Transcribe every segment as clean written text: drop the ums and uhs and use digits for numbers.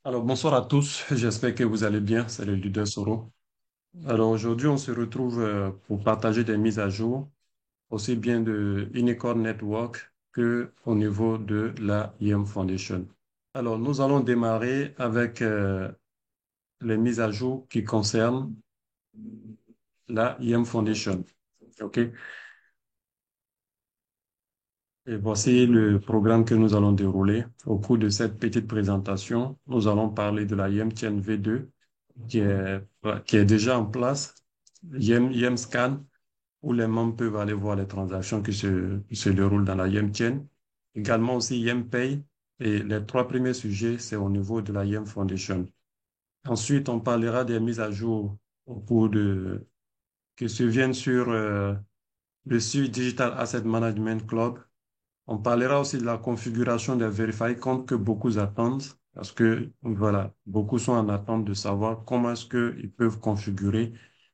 Alors, bonsoir à tous. J'espère que vous allez bien. C'est le leader Soro. Alors, aujourd'hui, on se retrouve pour partager des mises à jour, aussi bien de Unicorn Network que au niveau de la IM Foundation. Alors, nous allons démarrer avec les mises à jour qui concernent la IM Foundation. OK? Et voici le programme que nous allons dérouler. Au cours de cette petite présentation, nous allons parler de la IM V2 qui est, qui est déjà en place, YemScan, où les membres peuvent aller voir les transactions qui se déroulent dans la YemChain. Également aussi YemPay. Et les trois premiers sujets, c'est au niveau de la Yem Foundation. Ensuite, on parlera des mises à jour au cours de, qui se viennent sur le site Digital Asset Management Club. On parlera aussi de la configuration des Verify comptes que beaucoup attendent parce que, voilà, beaucoup sont en attente de savoir comment est-ce qu'ils peuvent configurer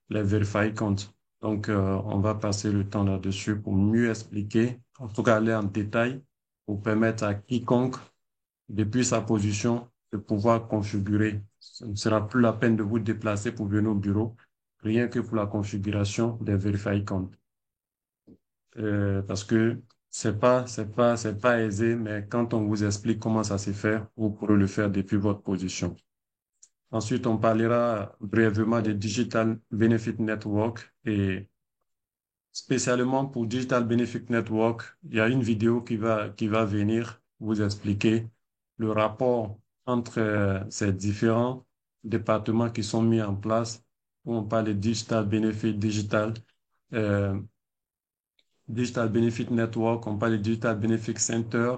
les Verify comptes. Donc, on va passer le temps là-dessus pour mieux expliquer, en tout cas aller en détail pour permettre à quiconque, depuis sa position, de pouvoir configurer. Ce ne sera plus la peine de vous déplacer pour venir au bureau, rien que pour la configuration des Verify comptes parce que c'est pas aisé, mais quand on vous explique comment ça se fait, vous pourrez le faire depuis votre position. Ensuite, on parlera brièvement de Digital Benefit Network et spécialement pour Digital Benefit Network, il y a une vidéo qui va venir vous expliquer le rapport entre ces différents départements qui sont mis en place, où on parle de Digital Benefit euh, Digital Benefit Network, on parle de Digital Benefit Center,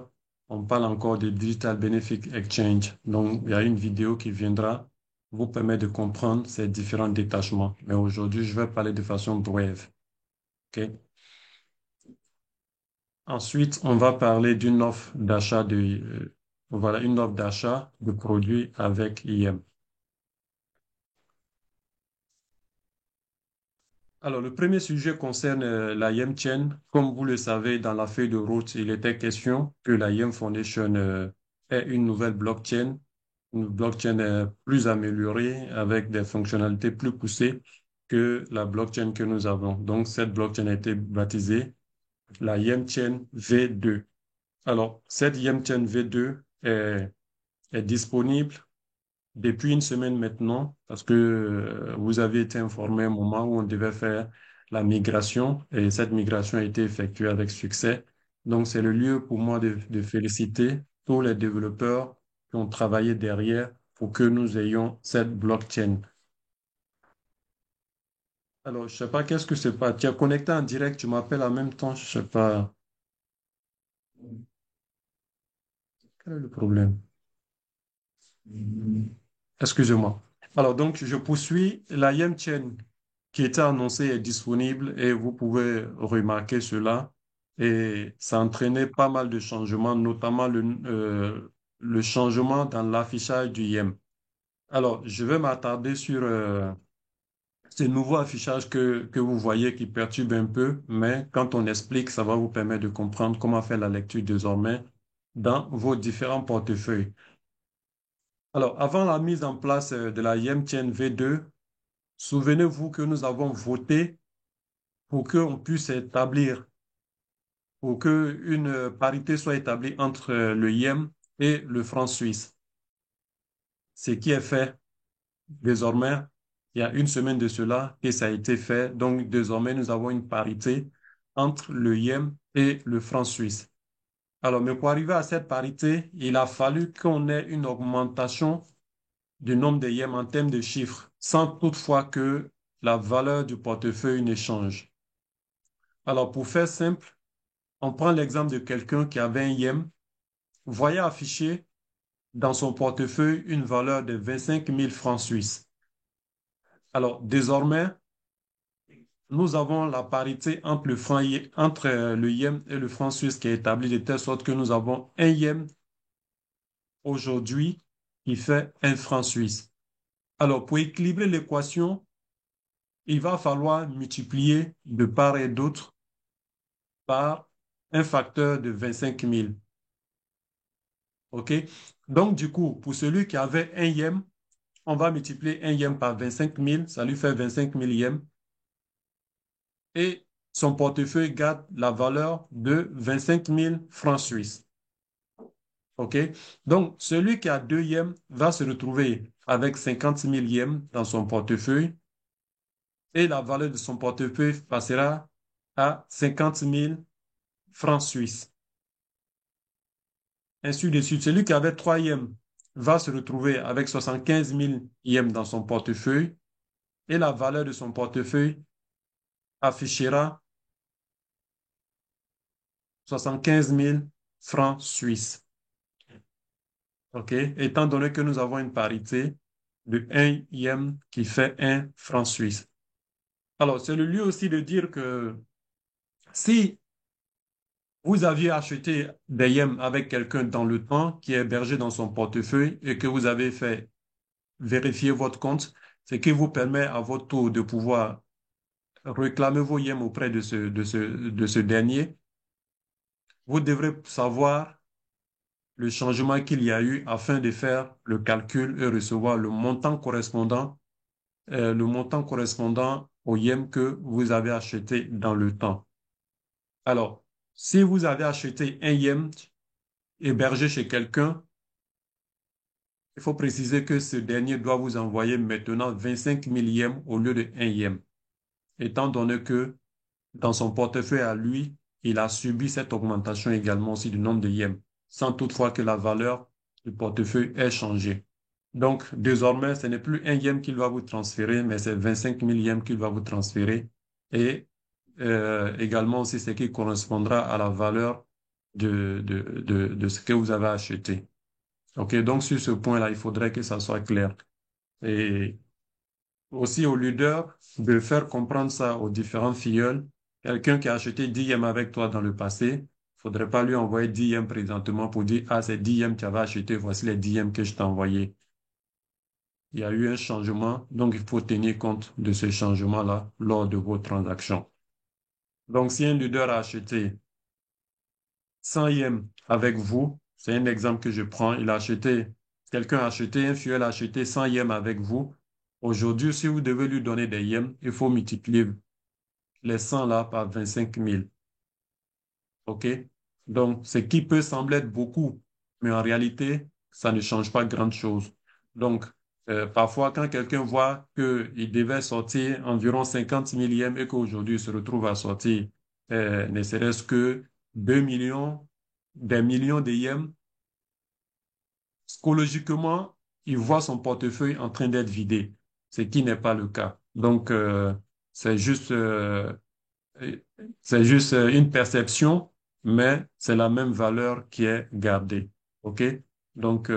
on parle encore de Digital Benefit Exchange. Donc, il y a une vidéo qui viendra vous permettre de comprendre ces différents détachements. Mais aujourd'hui, je vais parler de façon brève. OK? Ensuite, on va parler d'une offre d'achat voilà, une offre d'achat de produits avec IM. Alors, le premier sujet concerne la Yem Chain. Comme vous le savez, dans la feuille de route, il était question que la Yem Foundation est une nouvelle blockchain, une blockchain plus améliorée avec des fonctionnalités plus poussées que la blockchain que nous avons. Donc, cette blockchain a été baptisée la Yem Chain V2. Alors, cette Yem Chain V2 est disponible depuis une semaine maintenant, parce que vous avez été informé au moment où on devait faire la migration et cette migration a été effectuée avec succès. Donc, c'est le lieu pour moi de féliciter tous les développeurs qui ont travaillé derrière pour que nous ayons cette blockchain. Alors, je sais pas qu'est-ce que c'est pas. Tu es connecté en direct, tu m'appelles en même temps, je sais pas. Quel est le problème? Excusez-moi. Alors, donc, je poursuis. La YemChain qui était annoncée est disponible et vous pouvez remarquer cela. Et ça a entraîné pas mal de changements, notamment le changement dans l'affichage du Yem. Alors, je vais m'attarder sur ce nouveau affichage que vous voyez qui perturbe un peu, mais quand on explique, ça va vous permettre de comprendre comment faire la lecture désormais dans vos différents portefeuilles. Alors, avant la mise en place de la YemChain V2, souvenez-vous que nous avons voté pour qu'on puisse établir, pour qu'une parité soit établie entre le Yem et le franc suisse. Ce qui est fait désormais, il y a une semaine de cela que ça a été fait. Donc, désormais, nous avons une parité entre le Yem et le franc suisse. Alors, mais pour arriver à cette parité, il a fallu qu'on ait une augmentation du nombre de yens en termes de chiffres, sans toutefois que la valeur du portefeuille ne change. Alors, pour faire simple, on prend l'exemple de quelqu'un qui avait un yen, voyait afficher dans son portefeuille une valeur de 25 000 francs suisses. Alors, désormais, nous avons la parité entre entre le yen et le franc suisse qui est établie de telle sorte que nous avons un yen aujourd'hui qui fait un franc suisse. Alors, pour équilibrer l'équation, il va falloir multiplier de part et d'autre par un facteur de 25 000. OK? Donc, du coup, pour celui qui avait un yem, on va multiplier un yem par 25 000, ça lui fait 25 000 yens. Et son portefeuille garde la valeur de 25 000 francs suisses. OK? Donc, celui qui a 2 yens va se retrouver avec 50 000 yens dans son portefeuille et la valeur de son portefeuille passera à 50 000 francs suisses. Ainsi de suite. Celui qui avait 3 yens va se retrouver avec 75 000 yens dans son portefeuille et la valeur de son portefeuille affichera 75 000 francs suisses. OK? Étant donné que nous avons une parité de 1 yen qui fait 1 franc suisse. Alors, c'est le lieu aussi de dire que si vous aviez acheté des yens avec quelqu'un dans le temps qui est hébergé dans son portefeuille et que vous avez fait vérifier votre compte, ce qui vous permet à votre tour de pouvoir réclamer vos yens auprès de ce dernier, vous devrez savoir le changement qu'il y a eu afin de faire le calcul et recevoir le montant correspondant au yen que vous avez acheté dans le temps. Alors, si vous avez acheté un yen hébergé chez quelqu'un, il faut préciser que ce dernier doit vous envoyer maintenant 25 000 yens au lieu de 1 yen, étant donné que dans son portefeuille à lui, il a subi cette augmentation également aussi du nombre de yens, sans toutefois que la valeur du portefeuille ait changé. Donc, désormais, ce n'est plus un yen qu'il va vous transférer, mais c'est 25 000 yens qu'il va vous transférer. Et également aussi ce qui correspondra à la valeur de ce que vous avez acheté. OK, donc sur ce point-là, il faudrait que ça soit clair. Et aussi au leader de faire comprendre ça aux différents filleuls. Quelqu'un qui a acheté 10 yens avec toi dans le passé, il ne faudrait pas lui envoyer 10 yens présentement pour dire, ah, c'est 10 yens que tu avais acheté, voici les 10 yens que je t'ai envoyés. Il y a eu un changement, donc il faut tenir compte de ce changement-là lors de vos transactions. Donc, si un leader a acheté 100 yens avec vous, c'est un exemple que je prends, quelqu'un a acheté, un filleul a acheté 100 yens avec vous. Aujourd'hui, si vous devez lui donner des yens, il faut multiplier les 100 là par 25 000. OK? Donc, ce qui peut sembler être beaucoup, mais en réalité, ça ne change pas grand-chose. Donc, parfois, quand quelqu'un voit qu'il devait sortir environ 50 000 yens et qu'aujourd'hui il se retrouve à sortir ne serait-ce que 2 millions, des millions de yens, psychologiquement, il voit son portefeuille en train d'être vidé, ce qui n'est pas le cas. Donc, c'est juste euh, c'est juste une perception, mais c'est la même valeur qui est gardée. OK? Donc,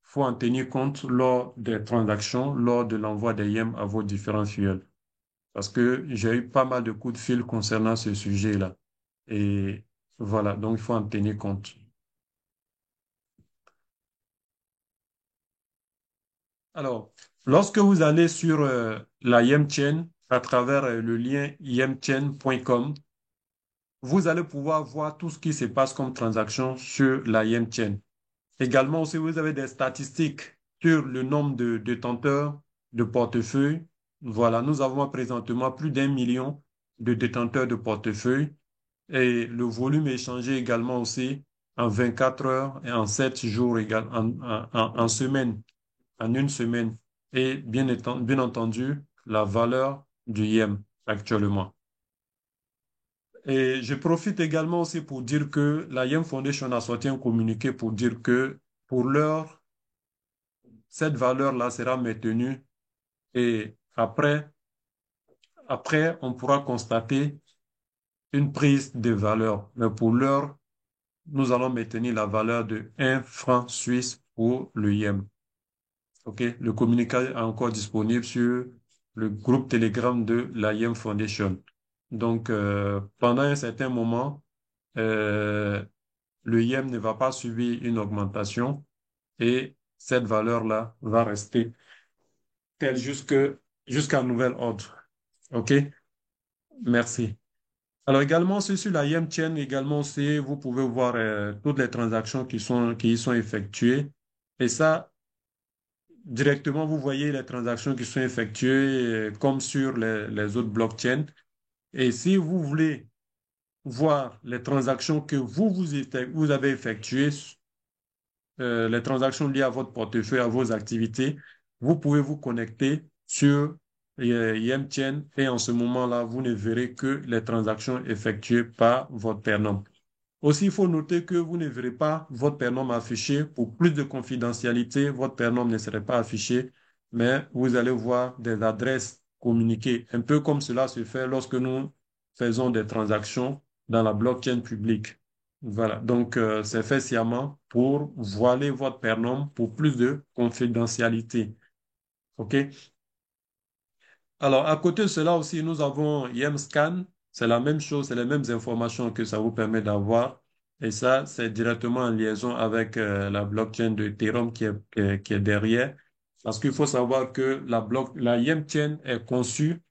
faut en tenir compte lors des transactions, lors de l'envoi des yens à vos différents filiales. Parce que j'ai eu pas mal de coups de fil concernant ce sujet-là. Et voilà, donc il faut en tenir compte. Alors, lorsque vous allez sur la YemChain à travers le lien yemchain.com, vous allez pouvoir voir tout ce qui se passe comme transaction sur la YemChain. Également, si vous avez des statistiques sur le nombre de détenteurs de portefeuille, voilà, nous avons présentement plus d'1 million de détenteurs de portefeuille et le volume échangé également aussi en 24 heures et en 7 jours, en semaine, en une semaine. Et bien entendu, la valeur du YEM actuellement. Et je profite également aussi pour dire que la YEM Foundation a sorti un communiqué pour dire que pour l'heure, cette valeur-là sera maintenue et après, on pourra constater une prise de valeur. Mais pour l'heure, nous allons maintenir la valeur de 1 franc suisse pour le yen. OK? Le communiqué est encore disponible sur le groupe Telegram de la Yen Foundation. Donc, pendant un certain moment, euh, le yen ne va pas subir une augmentation et cette valeur-là va rester telle jusqu'à nouvel ordre. OK? Merci. Alors également, sur la IM Chain, également aussi, vous pouvez voir toutes les transactions qui y sont effectuées. Et ça, directement, vous voyez les transactions qui sont effectuées comme sur les autres blockchains. Et si vous voulez voir les transactions que vous avez effectuées, les transactions liées à votre portefeuille, à vos activités, vous pouvez vous connecter sur YemChain et en ce moment-là, vous ne verrez que les transactions effectuées par votre père. Aussi, il faut noter que vous ne verrez pas votre prénom affiché. Pour plus de confidentialité, votre prénom ne serait pas affiché, mais vous allez voir des adresses communiquées, un peu comme cela se fait lorsque nous faisons des transactions dans la blockchain publique. Voilà, donc c'est fait sciemment pour voiler votre prénom pour plus de confidentialité. OK? Alors, à côté de cela aussi, nous avons YemScan. C'est la même chose, c'est les mêmes informations que ça vous permet d'avoir. Et ça, c'est directement en liaison avec la blockchain de Ethereum qui est derrière. Parce qu'il faut savoir que la YemChain est conçue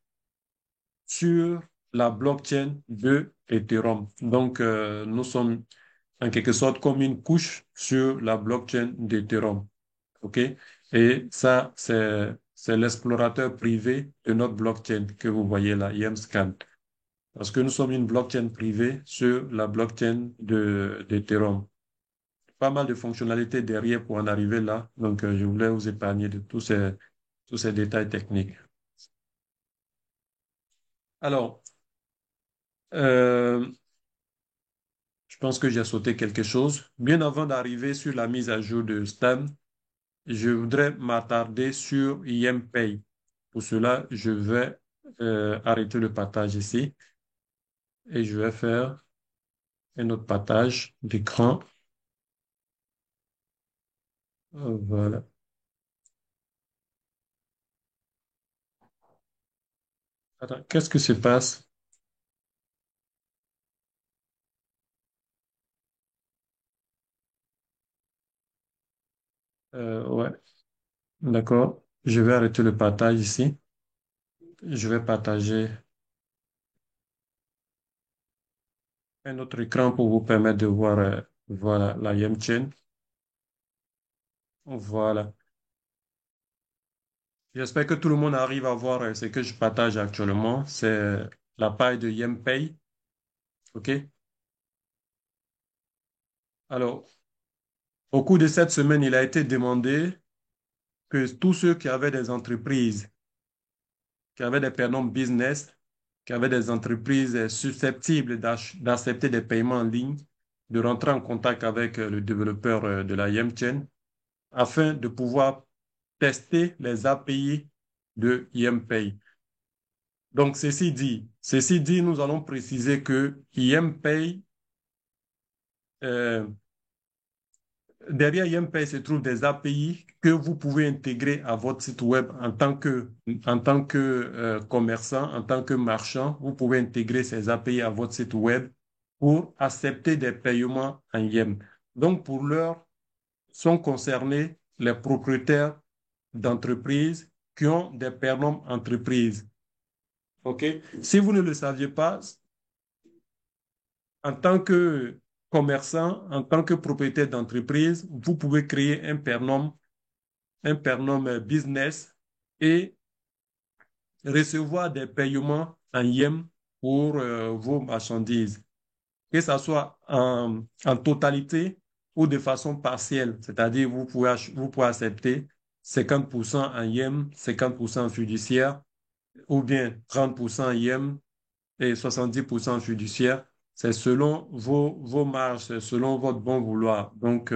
sur la blockchain de Ethereum. Donc, nous sommes en quelque sorte comme une couche sur la blockchain d'Ethereum. OK? Et ça, c'est l'explorateur privé de notre blockchain que vous voyez là, YemScan. Parce que nous sommes une blockchain privée sur la blockchain d'Ethereum. Pas mal de fonctionnalités derrière pour en arriver là. Donc, je voulais vous épargner de tous ces détails techniques. Alors, euh, je pense que j'ai sauté quelque chose. Bien avant d'arriver sur la mise à jour de Stan, je voudrais m'attarder sur YemPay. Pour cela, je vais arrêter le partage ici et je vais faire un autre partage d'écran. Voilà. Attends, qu'est-ce que se passe? Ouais, d'accord. Je vais arrêter le partage ici. Je vais partager un autre écran pour vous permettre de voir voilà, la YemChain. Voilà. J'espère que tout le monde arrive à voir ce que je partage actuellement. C'est la page de YemPay. OK? Alors, au cours de cette semaine, il a été demandé que tous ceux qui avaient des entreprises, qui avaient des prénoms business, qui avaient des entreprises susceptibles d'accepter des paiements en ligne, de rentrer en contact avec le développeur de la YemChain afin de pouvoir tester les API de YemPay. Donc, ceci dit, nous allons préciser que YemPay, euh, derrière YemPay se trouvent des API que vous pouvez intégrer à votre site web en tant que commerçant, en tant que marchand. Vous pouvez intégrer ces API à votre site web pour accepter des paiements en Yem. Donc, pour l'heure, sont concernés les propriétaires d'entreprises qui ont des pernoms entreprises. OK? Si vous ne le saviez pas, en tant que commerçant, en tant que propriétaire d'entreprise, vous pouvez créer un pernom business et recevoir des paiements en yem pour vos marchandises, que ce soit en totalité ou de façon partielle, c'est-à-dire vous pouvez accepter 50% en yem, 50% en fiduciaire, ou bien 30% en yem et 70% en fiduciaire. C'est selon vos marges, c'est selon votre bon vouloir. Donc,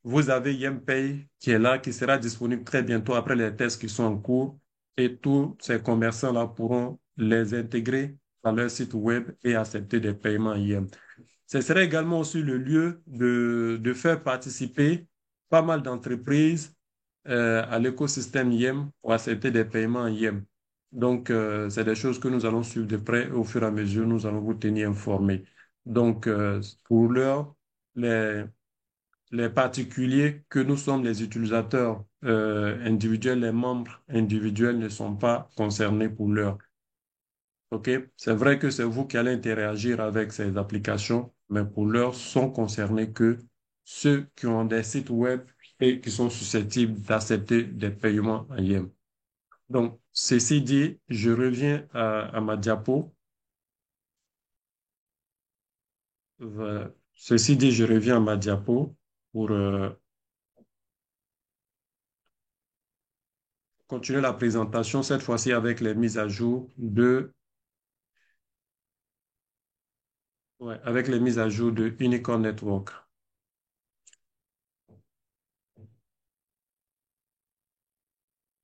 vous avez YemPay qui est là, qui sera disponible très bientôt après les tests qui sont en cours et tous ces commerçants-là pourront les intégrer à leur site web et accepter des paiements Yem. Ce serait également aussi le lieu de faire participer pas mal d'entreprises à l'écosystème Yem pour accepter des paiements Yem. Donc, c'est des choses que nous allons suivre de près et au fur et à mesure, nous allons vous tenir informés. Donc, pour l'heure, les les particuliers que nous sommes les utilisateurs individuels, les membres individuels ne sont pas concernés pour l'heure. OK? C'est vrai que c'est vous qui allez interagir avec ces applications, mais pour l'heure, sont concernés que ceux qui ont des sites web et qui sont susceptibles d'accepter des paiements en yens. Donc, ceci dit, je reviens à ma diapo. Voilà. Ceci dit, je reviens à ma diapo pour continuer la présentation, cette fois-ci avec les mises à jour avec les mises à jour de Unicorn Network.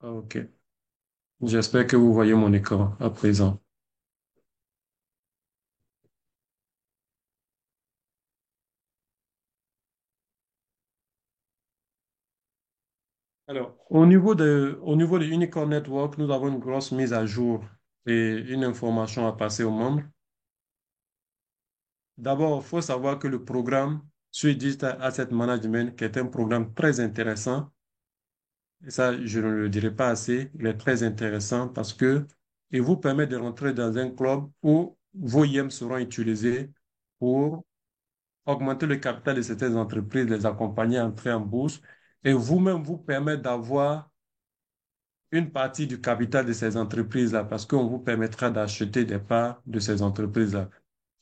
OK. J'espère que vous voyez mon écran à présent. Alors, au niveau de Unicorn Network, nous avons une grosse mise à jour et une information à passer aux membres. D'abord, il faut savoir que le programme Sui Digital Asset Management, qui est un programme très intéressant, et ça, je ne le dirai pas assez, il est très intéressant parce que il vous permet de rentrer dans un club où vos IEM seront utilisés pour augmenter le capital de certaines entreprises, les accompagner à entrer en bourse et vous-même vous permettre d'avoir une partie du capital de ces entreprises-là parce qu'on vous permettra d'acheter des parts de ces entreprises-là.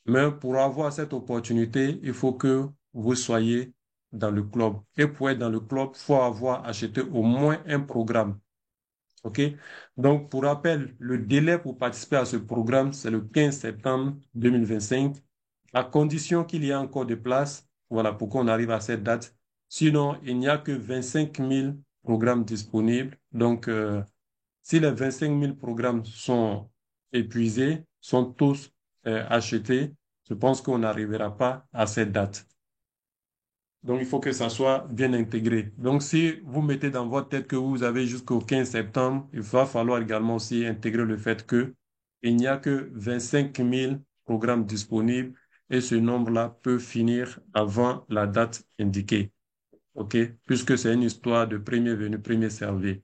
Mais pour avoir cette opportunité, il faut que vous soyez dans le club. Et pour être dans le club, il faut avoir acheté au moins un programme. OK? Donc, pour rappel, le délai pour participer à ce programme, c'est le 15 septembre 2025, à condition qu'il y ait encore des places. Voilà, pour qu'on arrive à cette date. Sinon, il n'y a que 25 000 programmes disponibles. Donc, si les 25 000 programmes sont épuisés, sont tous achetés, je pense qu'on n'arrivera pas à cette date. Donc, il faut que ça soit bien intégré. Donc, si vous mettez dans votre tête que vous avez jusqu'au 15 septembre, il va falloir également aussi intégrer le fait que il n'y a que 25 000 programmes disponibles et ce nombre-là peut finir avant la date indiquée. OK? Puisque c'est une histoire de premier venu, premier servi.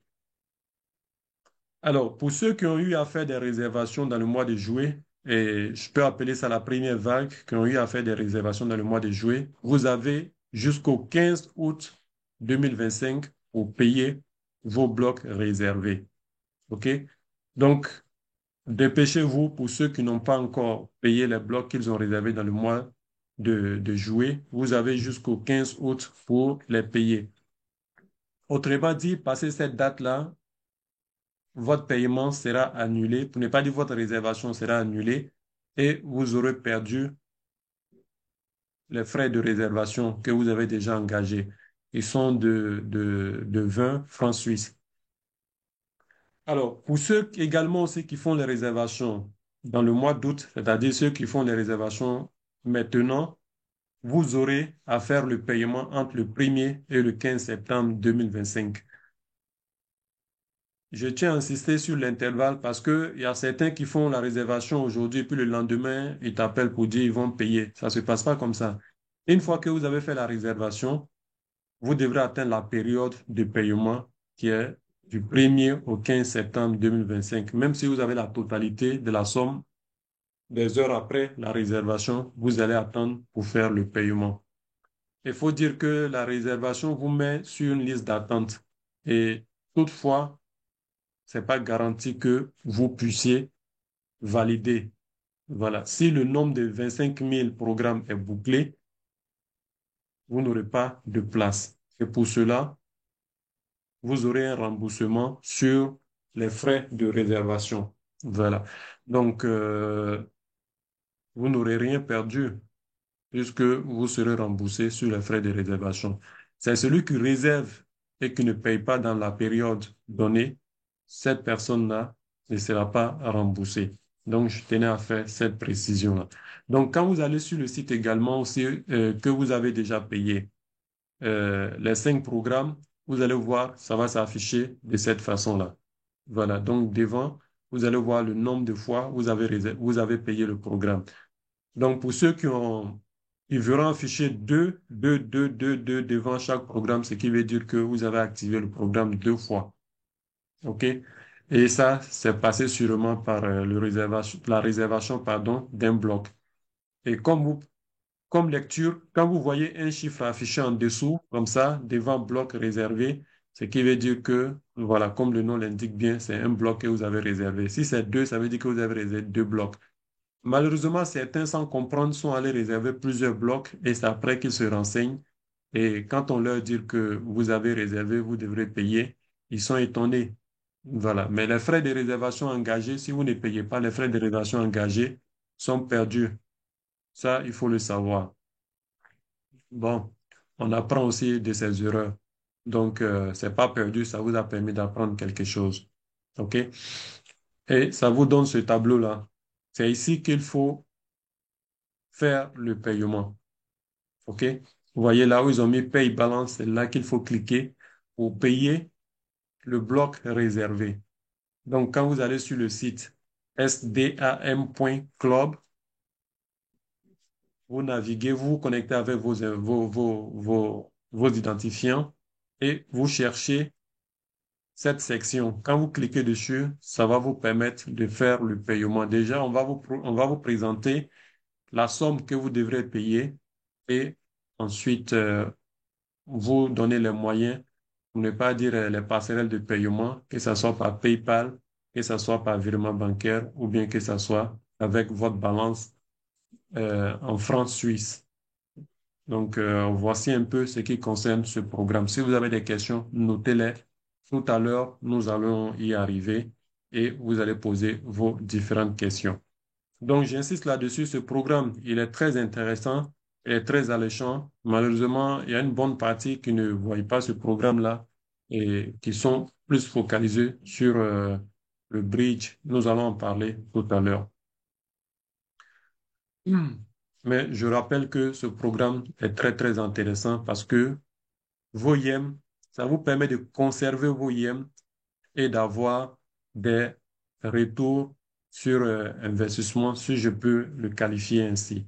Alors, pour ceux qui ont eu à faire des réservations dans le mois de juillet, et je peux appeler ça la première vague, qui ont eu à faire des réservations dans le mois de juillet, vous avez jusqu'au 15 août 2025 pour payer vos blocs réservés. OK? Donc, dépêchez-vous pour ceux qui n'ont pas encore payé les blocs qu'ils ont réservés dans le mois de juillet. Vous avez jusqu'au 15 août pour les payer. Autrement dit, passé cette date-là, votre paiement sera annulé, pour ne pas dire votre réservation sera annulée et vous aurez perdu les frais de réservation que vous avez déjà engagés. Ils sont de 20 francs suisses. Alors, pour ceux également aussi qui font les réservations dans le mois d'août, c'est-à-dire ceux qui font les réservations maintenant, vous aurez à faire le paiement entre le 1er et le 15 septembre 2025. Je tiens à insister sur l'intervalle parce que il y a certains qui font la réservation aujourd'hui, puis le lendemain, ils t'appellent pour dire ils vont payer. Ça se passe pas comme ça. Une fois que vous avez fait la réservation, vous devrez atteindre la période de paiement qui est du 1er au 15 septembre 2025. Même si vous avez la totalité de la somme, des heures après la réservation, vous allez attendre pour faire le paiement. Il faut dire que la réservation vous met sur une liste d'attente. Et toutefois, c'est pas garanti que vous puissiez valider. Voilà. Si le nombre de 25 000 programmes est bouclé, vous n'aurez pas de place. Et pour cela, vous aurez un remboursement sur les frais de réservation. Voilà. Donc, vous n'aurez rien perdu puisque vous serez remboursé sur les frais de réservation. C'est celui qui réserve et qui ne paye pas dans la période donnée, cette personne-là ne sera pas remboursée. Donc, je tenais à faire cette précision-là. Donc, quand vous allez sur le site également aussi que vous avez déjà payé les 5 programmes, vous allez voir, ça va s'afficher de cette façon-là. Voilà. Donc, devant, vous allez voir le nombre de fois où vous avez payé le programme. Donc, pour ceux qui ont, ils verront afficher 2, 2, 2, 2, 2 devant chaque programme, ce qui veut dire que vous avez activé le programme 2 fois. OK? Et ça, c'est passé sûrement par la réservation, pardon, d'un bloc. Et comme lecture, quand vous voyez un chiffre affiché en dessous, comme ça, devant bloc réservé, ce qui veut dire que, voilà, comme le nom l'indique bien, c'est un bloc que vous avez réservé. Si c'est deux, ça veut dire que vous avez réservé deux blocs. Malheureusement, certains, sans comprendre, sont allés réserver plusieurs blocs et c'est après qu'ils se renseignent. Et quand on leur dit que vous avez réservé, vous devrez payer, ils sont étonnés. Voilà. Mais les frais de réservation engagés, si vous ne payez pas, les frais de réservation engagés sont perdus. Ça, il faut le savoir. Bon, on apprend aussi de ses erreurs. Donc, c'est pas perdu, ça vous a permis d'apprendre quelque chose. OK? Et ça vous donne ce tableau-là. C'est ici qu'il faut faire le paiement. OK? Vous voyez là où ils ont mis paye balance, c'est là qu'il faut cliquer pour payer le bloc réservé. Donc, quand vous allez sur le site sdam.club, vous naviguez, vous vous connectez avec vos identifiants et vous cherchez cette section. Quand vous cliquez dessus, ça va vous permettre de faire le paiement. Déjà, on va vous présenter la somme que vous devrez payer et ensuite vous donner les moyens, pour ne pas dire les passerelles de paiement, que ce soit par PayPal, que ce soit par virement bancaire ou bien que ce soit avec votre balance en francs suisses. Donc, voici un peu ce qui concerne ce programme. Si vous avez des questions, notez-les. Tout à l'heure, nous allons y arriver et vous allez poser vos différentes questions. Donc, j'insiste là-dessus, ce programme, il est très intéressant et très alléchant. Malheureusement, il y a une bonne partie qui ne voient pas ce programme-là et qui sont plus focalisés sur le bridge. Nous allons en parler tout à l'heure. Hmm. Mais je rappelle que ce programme est très, très intéressant parce que vos yens, ça vous permet de conserver vos yens et d'avoir des retours sur investissement, si je peux le qualifier ainsi.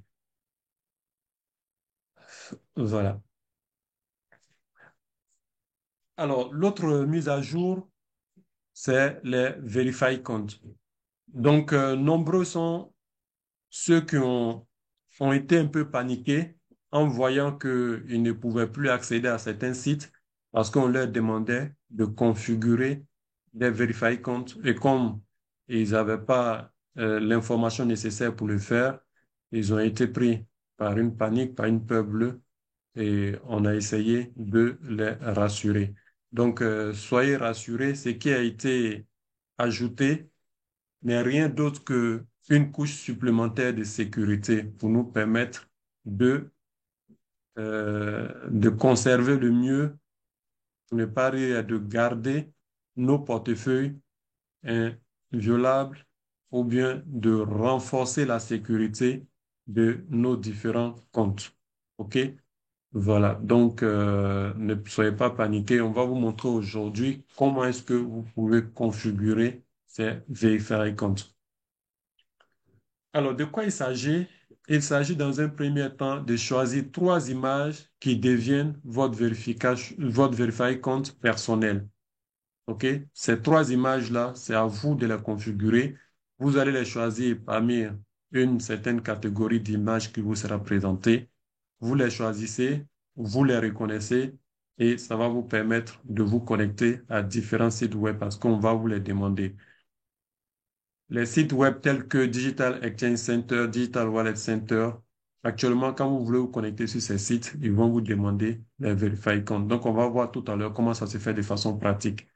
Voilà. Alors, l'autre mise à jour, c'est les Verify comptes. Donc, nombreux sont ceux qui ont été un peu paniqués en voyant qu'ils ne pouvaient plus accéder à certains sites parce qu'on leur demandait de configurer des Verify comptes. Et comme ils n'avaient pas l'information nécessaire pour le faire, ils ont été pris par une panique, par une peur bleue et on a essayé de les rassurer. Donc, soyez rassurés, ce qui a été ajouté n'est rien d'autre que une couche supplémentaire de sécurité pour nous permettre de conserver le mieux, pour ne pas dire de garder nos portefeuilles inviolables ou bien de renforcer la sécurité de nos différents comptes. OK? Voilà, donc ne soyez pas paniqués. On va vous montrer aujourd'hui comment est-ce que vous pouvez configurer ces Verify comptes. Alors, de quoi il s'agit? Il s'agit dans un premier temps de choisir trois images qui deviennent votre Verify compte personnel. OK? Ces trois images-là, c'est à vous de les configurer. Vous allez les choisir parmi une certaine catégorie d'images qui vous sera présentée. Vous les choisissez, vous les reconnaissez et ça va vous permettre de vous connecter à différents sites web parce qu'on va vous les demander. Les sites web tels que Digital Exchange Center, Digital Wallet Center, actuellement, quand vous voulez vous connecter sur ces sites, ils vont vous demander les Verify comptes. Donc, on va voir tout à l'heure comment ça se fait de façon pratique.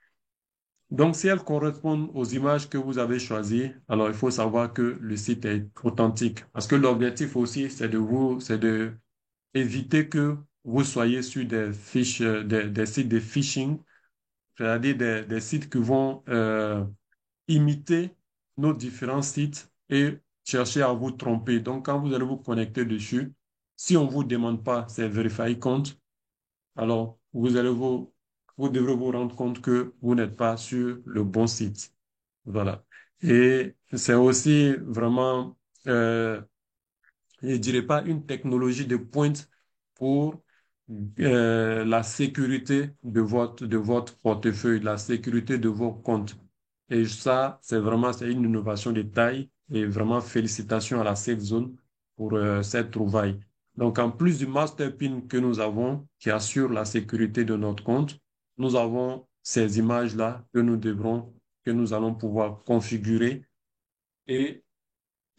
Donc, si elles correspondent aux images que vous avez choisies, alors il faut savoir que le site est authentique. Parce que l'objectif aussi, c'est de éviter que vous soyez sur des fiches, des sites de phishing, c'est-à-dire des sites qui vont imiter nos différents sites et chercher à vous tromper. Donc, quand vous allez vous connecter dessus, si on ne vous demande pas ces Verify comptes, alors vous devrez vous rendre compte que vous n'êtes pas sur le bon site. Voilà. Et c'est aussi vraiment, je ne dirais pas une technologie de pointe pour la sécurité de votre portefeuille, la sécurité de vos comptes. Et ça, c'est une innovation de taille et vraiment félicitations à la Safe Zone pour cette trouvaille. Donc, en plus du master PIN que nous avons, qui assure la sécurité de notre compte, nous avons ces images-là que nous allons pouvoir configurer et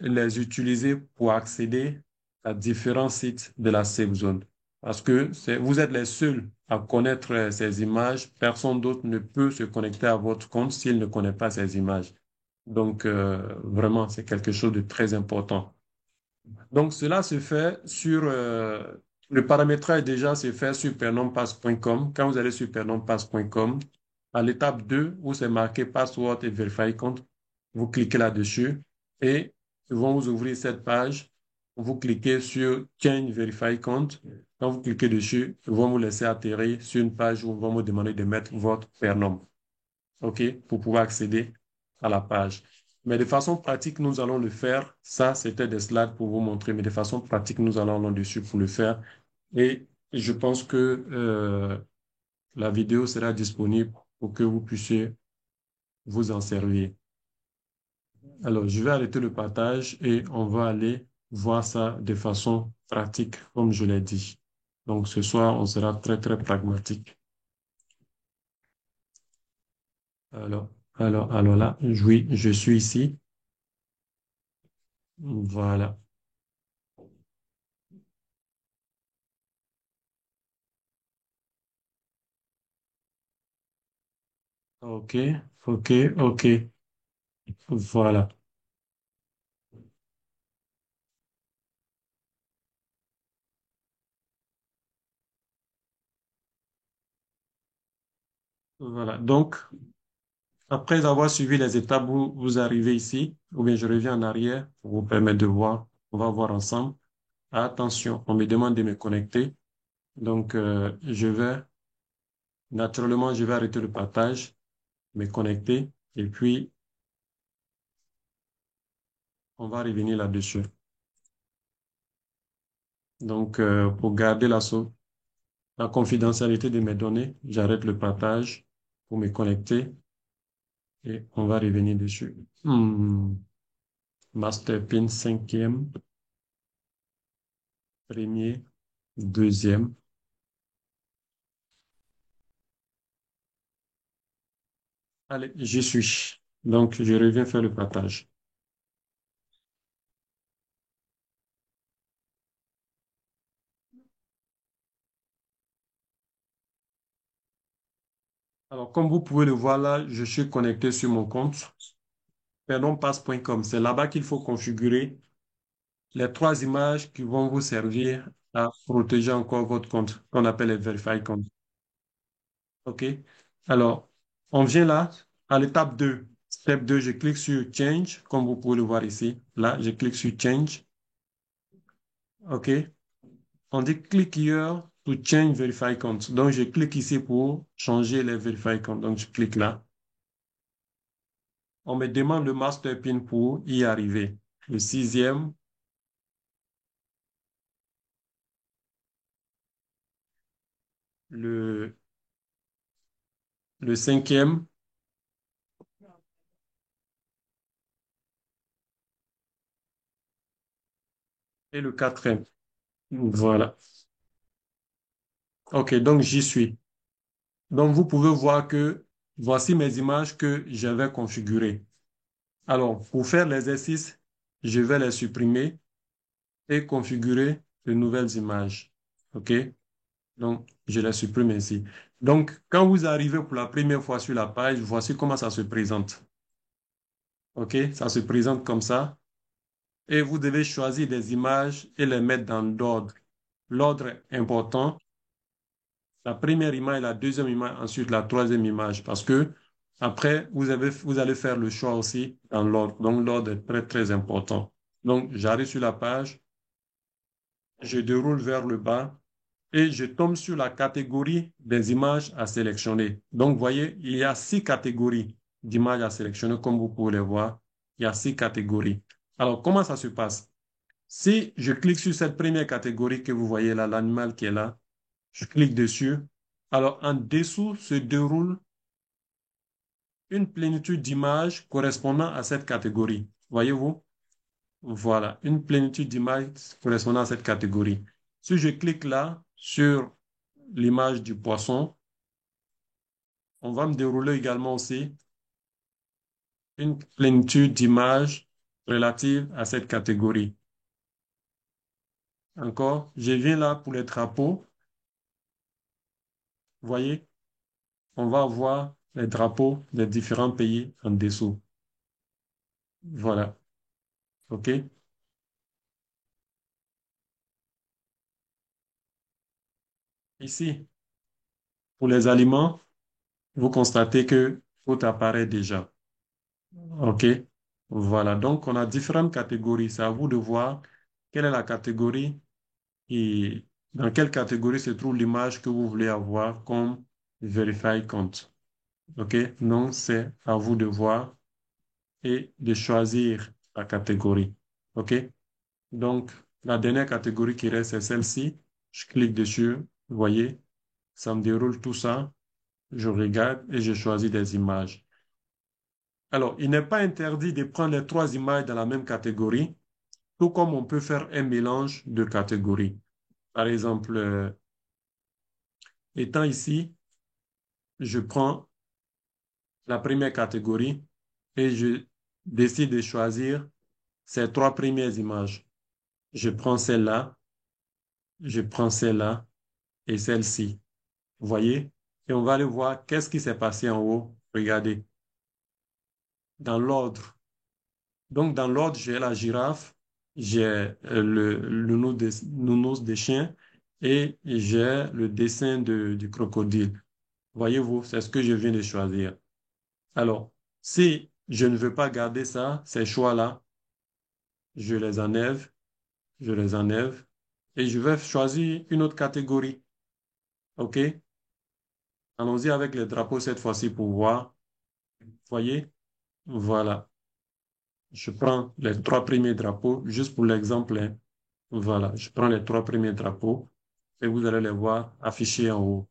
les utiliser pour accéder à différents sites de la Safe Zone. Parce que vous êtes les seuls à connaître ces images. Personne d'autre ne peut se connecter à votre compte s'il ne connaît pas ces images. Donc, vraiment, c'est quelque chose de très important. Donc, cela se fait le paramétrage déjà se fait sur pernompass.com. Quand vous allez sur pernompass.com, à l'étape 2 où c'est marqué Password et Verify Compte, vous cliquez là-dessus et ils vont vous ouvrir cette page. Vous cliquez sur Change Verify Compte. Quand vous cliquez dessus, ils vont vous laisser atterrir sur une page où ils vont vous demander de mettre votre pernom. OK, pour pouvoir accéder à la page. Mais de façon pratique, nous allons le faire. Ça, c'était des slides pour vous montrer, mais de façon pratique, nous allons là-dessus pour le faire. Et je pense que la vidéo sera disponible pour que vous puissiez vous en servir. Alors, je vais arrêter le partage et on va aller voir ça de façon pratique, comme je l'ai dit. Donc, ce soir, on sera très, très pragmatique. Alors là, oui, je suis ici. Voilà. OK, OK, OK. Voilà. Voilà. Donc, après avoir suivi les étapes, vous arrivez ici, ou bien je reviens en arrière pour vous permettre de voir. On va voir ensemble. Attention, on me demande de me connecter. Donc, naturellement, je vais arrêter le partage, me connecter, et puis on va revenir là-dessus. Donc, pour garder la confidentialité de mes données, j'arrête le partage pour me connecter et on va revenir dessus. Master PIN cinquième, premier, deuxième. Allez, j'y suis. Donc, je reviens faire le partage. Alors, comme vous pouvez le voir là, je suis connecté sur mon compte perdonpass.com. C'est là-bas qu'il faut configurer les trois images qui vont vous servir à protéger encore votre compte, qu'on appelle les Verify Comptes. OK? Alors, on vient là, à l'étape 2. Step 2, je clique sur Change, comme vous pouvez le voir ici. Là, je clique sur Change. OK? On dit click here to change verify count. Donc, je clique ici pour changer les verify count. Donc, je clique là. On me demande le master PIN pour y arriver. Le sixième, le, le cinquième et le quatrième. Voilà. OK, donc j'y suis. Donc, vous pouvez voir que voici mes images que j'avais configurées. Alors, pour faire l'exercice, je vais les supprimer et configurer de nouvelles images. OK? Donc, je la supprime ainsi. Donc, quand vous arrivez pour la première fois sur la page, voici comment ça se présente. OK? Ça se présente comme ça. Et vous devez choisir des images et les mettre dans l'ordre. L'ordre est important. La première image, la deuxième image, ensuite la troisième image. Parce que après, vous allez faire le choix aussi dans l'ordre. Donc, l'ordre est très, très important. Donc, j'arrive sur la page, je déroule vers le bas et je tombe sur la catégorie des images à sélectionner. Donc, vous voyez, il y a 6 catégories d'images à sélectionner, comme vous pouvez les voir. Il y a 6 catégories. Alors, comment ça se passe? Si je clique sur cette première catégorie que vous voyez là, l'animal qui est là, je clique dessus. Alors, en dessous se déroule une plénitude d'images correspondant à cette catégorie. Voyez-vous? Voilà, une plénitude d'images correspondant à cette catégorie. Si je clique là sur l'image du poisson, on va me dérouler également aussi une plénitude d'images relative à cette catégorie. Encore, je viens là pour les drapeaux. Vous voyez, on va voir les drapeaux des différents pays en dessous. Voilà, OK? Ici, pour les aliments, vous constatez que tout apparaît déjà. OK? Voilà, donc on a différentes catégories. C'est à vous de voir quelle est la catégorie et dans quelle catégorie se trouve l'image que vous voulez avoir comme Verify Count. OK? Donc, c'est à vous de voir et de choisir la catégorie. OK? Donc, la dernière catégorie qui reste, c'est celle-ci. Je clique dessus. Vous voyez, ça me déroule tout ça. Je regarde et je choisis des images. Alors, il n'est pas interdit de prendre les trois images dans la même catégorie, tout comme on peut faire un mélange de catégories. Par exemple, étant ici, je prends la première catégorie et je décide de choisir ces trois premières images. Je prends celle-là, je prends celle-là et celle-ci. Vous voyez? Et on va aller voir qu'est-ce qui s'est passé en haut. Regardez, dans l'ordre. Donc, dans l'ordre, j'ai la girafe, j'ai le nounours des chiens et j'ai le dessin du crocodile. Voyez-vous, c'est ce que je viens de choisir. Alors, si je ne veux pas garder ça, ces choix-là, je les enlève, je les enlève et je vais choisir une autre catégorie. OK? Allons-y avec les drapeaux cette fois-ci pour voir. Voyez? Voilà. Je prends les trois premiers drapeaux, juste pour l'exemple, hein. Voilà. Je prends les trois premiers drapeaux et vous allez les voir affichés en haut.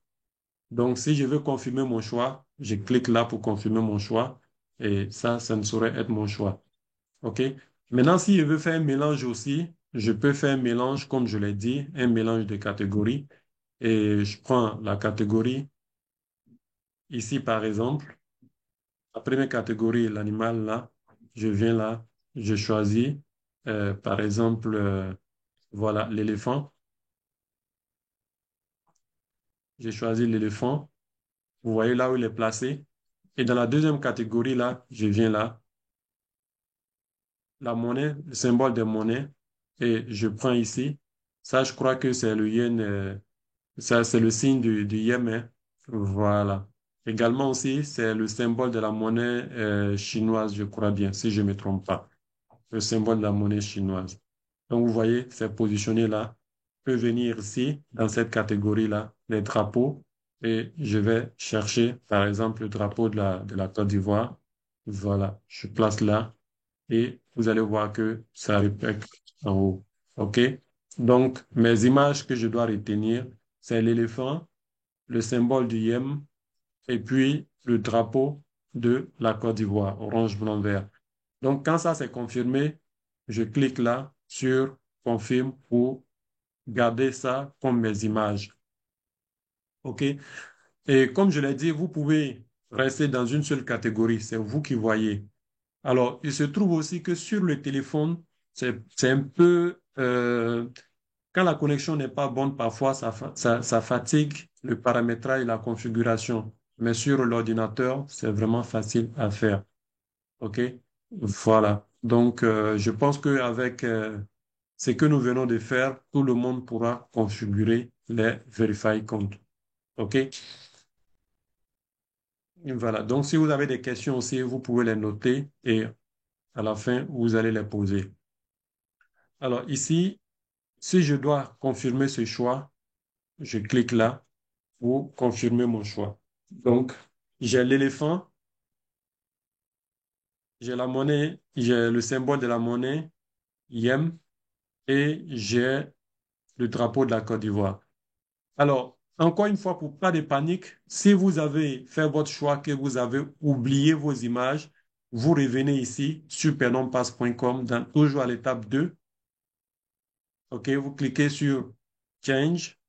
Donc, si je veux confirmer mon choix, je clique là pour confirmer mon choix et ça ne saurait être mon choix. OK? Maintenant, si je veux faire un mélange aussi, je peux faire un mélange, comme je l'ai dit, un mélange de catégories. Et je prends la catégorie ici, par exemple. La première catégorie, l'animal là, je viens là, je choisis, par exemple, voilà, l'éléphant. J'ai choisi l'éléphant. Vous voyez là où il est placé. Et dans la deuxième catégorie là, je viens là, la monnaie, le symbole de monnaie, et je prends ici. Ça, je crois que c'est le yen, ça, c'est le signe du yen, hein. Voilà. Également aussi, c'est le symbole de la monnaie chinoise, je crois bien, si je ne me trompe pas. Le symbole de la monnaie chinoise. Donc, vous voyez, c'est positionné là. Je peux venir ici, dans cette catégorie-là, les drapeaux, et je vais chercher, par exemple, le drapeau de la Côte d'Ivoire. Voilà, je place là, et vous allez voir que ça répète en haut. OK? Donc, mes images que je dois retenir, c'est l'éléphant, le symbole du yem, et puis le drapeau de la Côte d'Ivoire, orange, blanc, vert. Donc, quand ça c'est confirmé, je clique là sur confirme pour garder ça comme mes images. OK? Et comme je l'ai dit, vous pouvez rester dans une seule catégorie. C'est vous qui voyez. Alors, il se trouve aussi que sur le téléphone, c'est un peu, quand la connexion n'est pas bonne, parfois ça fatigue le paramétrage et la configuration. Mais sur l'ordinateur, c'est vraiment facile à faire. OK? Voilà. Donc, je pense qu'avec ce que nous venons de faire, tout le monde pourra configurer les Verify comptes. OK? Voilà. Donc, si vous avez des questions aussi, vous pouvez les noter et à la fin, vous allez les poser. Alors, ici, si je dois confirmer ce choix, je clique là pour confirmer mon choix. Donc, j'ai l'éléphant, j'ai la monnaie, j'ai le symbole de la monnaie, YEM, et j'ai le drapeau de la Côte d'Ivoire. Alors, Encore une fois, pour pas de panique, si vous avez fait votre choix, que vous avez oublié vos images, vous revenez ici sur pernompass.com, toujours à l'étape 2. OK, vous cliquez sur Change,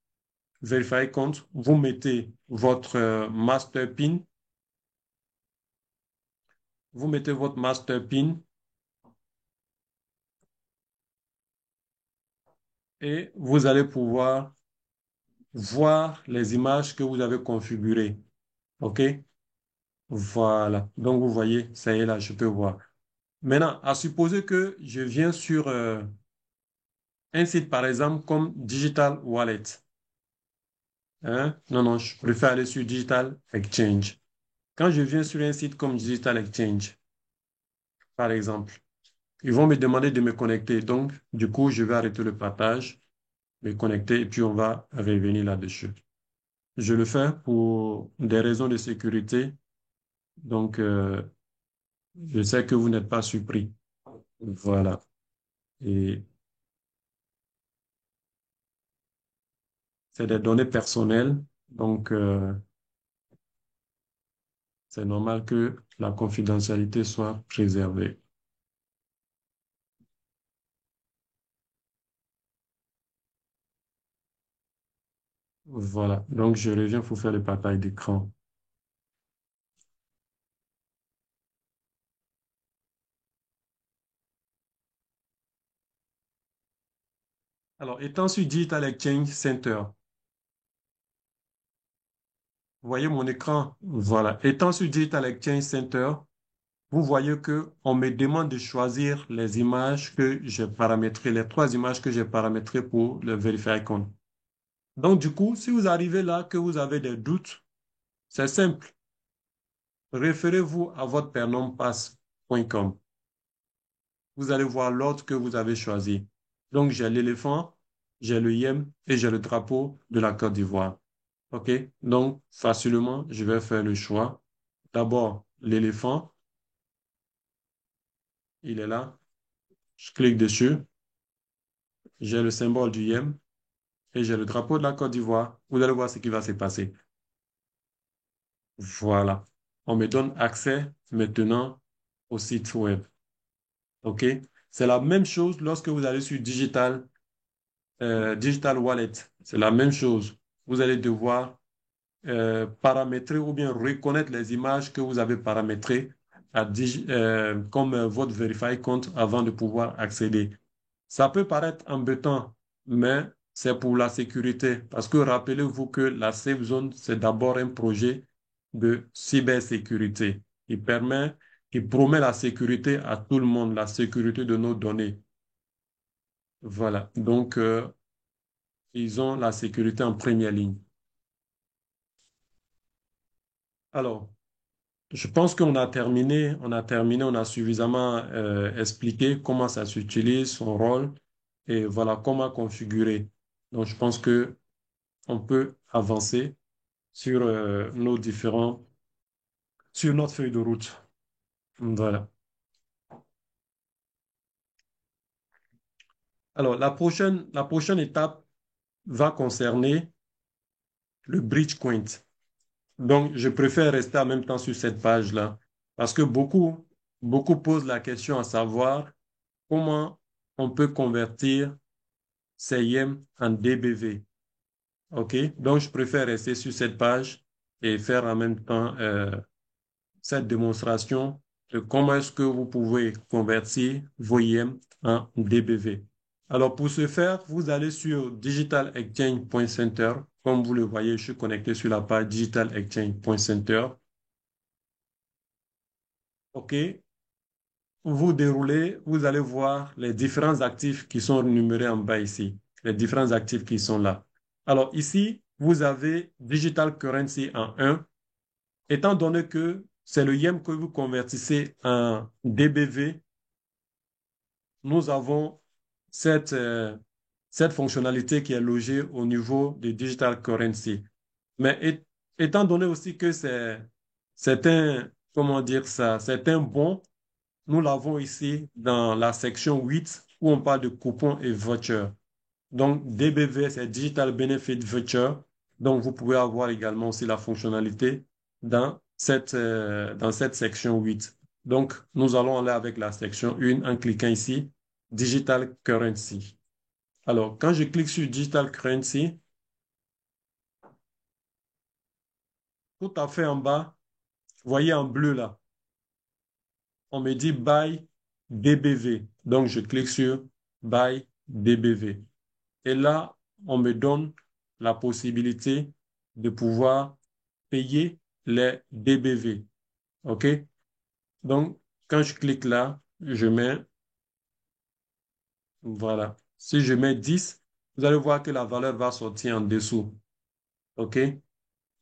Verify compte, vous mettez votre master PIN, vous mettez votre master PIN et vous allez pouvoir voir les images que vous avez configurées. OK? Voilà. Donc, vous voyez, ça y est là, je peux voir. Maintenant, à supposer que je viens sur un site, par exemple, comme Digital Wallet. Hein? Non, non, je préfère aller sur Digital Exchange. Quand je viens sur un site comme Digital Exchange, par exemple, ils vont me demander de me connecter. Donc, du coup, je vais arrêter le partage, me connecter et puis on va revenir là-dessus. Je le fais pour des raisons de sécurité. Donc, je sais que vous n'êtes pas surpris. Voilà. Et c'est des données personnelles. Donc, c'est normal que la confidentialité soit préservée. Voilà. Donc, je reviens pour faire le partage d'écran. Alors, étant sur Digital Exchange Center, vous voyez mon écran? Voilà. Étant sur Digital Exchange Center, vous voyez que on me demande de choisir les images que j'ai paramétrées, les trois images que j'ai paramétrées pour le Verify Icon. Donc, du coup, si vous arrivez là, que vous avez des doutes, c'est simple. Référez-vous à votre pernompass.com. Vous allez voir l'ordre que vous avez choisi. Donc, j'ai l'éléphant, j'ai le yem et j'ai le drapeau de la Côte d'Ivoire. OK? Donc, facilement, je vais faire le choix. D'abord, l'éléphant, il est là. Je clique dessus. J'ai le symbole du yem et j'ai le drapeau de la Côte d'Ivoire. Vous allez voir ce qui va se passer. Voilà. On me donne accès maintenant au site web. OK? C'est la même chose lorsque vous allez sur Digital Wallet. C'est la même chose. Vous allez devoir paramétrer ou bien reconnaître les images que vous avez paramétrées comme votre Verify compte avant de pouvoir accéder. Ça peut paraître embêtant, mais c'est pour la sécurité. Parce que rappelez-vous que la Safe Zone, c'est d'abord un projet de cybersécurité. Il permet, il promet la sécurité à tout le monde, la sécurité de nos données. Voilà. Donc, ils ont la sécurité en première ligne. Alors, je pense qu'on a terminé, on a suffisamment expliqué comment ça s'utilise, son rôle et voilà comment configurer. Donc, je pense que on peut avancer sur sur notre feuille de route. Voilà. Alors, la prochaine étape va concerner le bridge coin. Donc, je préfère rester en même temps sur cette page-là parce que beaucoup posent la question à savoir comment on peut convertir ces YEM en DBV. OK? Donc, je préfère rester sur cette page et faire en même temps cette démonstration de comment est-ce que vous pouvez convertir vos YEM en DBV. Alors, pour ce faire, vous allez sur digitalexchange.center. Comme vous le voyez, je suis connecté sur la page digitalexchange.center. OK? Vous déroulez, vous allez voir les différents actifs qui sont énumérés en bas ici, les différents actifs qui sont là. Alors ici, vous avez Digital Currency en 1. Étant donné que c'est le YEM que vous convertissez en DBV, nous avons cette fonctionnalité qui est logée au niveau de Digital Currency. Mais étant donné aussi que c'est un, comment dire ça, c'est un bon. Nous l'avons ici dans la section 8 où on parle de coupons et vouchers. Donc, DBV, c'est Digital Benefit Voucher. Donc, vous pouvez avoir également aussi la fonctionnalité dans cette section 8. Donc, nous allons aller avec la section 1 en cliquant ici, Digital Currency. Alors, quand je clique sur Digital Currency, tout à fait en bas, vous voyez en bleu là, on me dit Buy DBV. Donc, je clique sur Buy DBV. Et là, on me donne la possibilité de pouvoir payer les DBV. OK? Donc, quand je clique là, je mets, voilà. Si je mets 10, vous allez voir que la valeur va sortir en dessous. OK?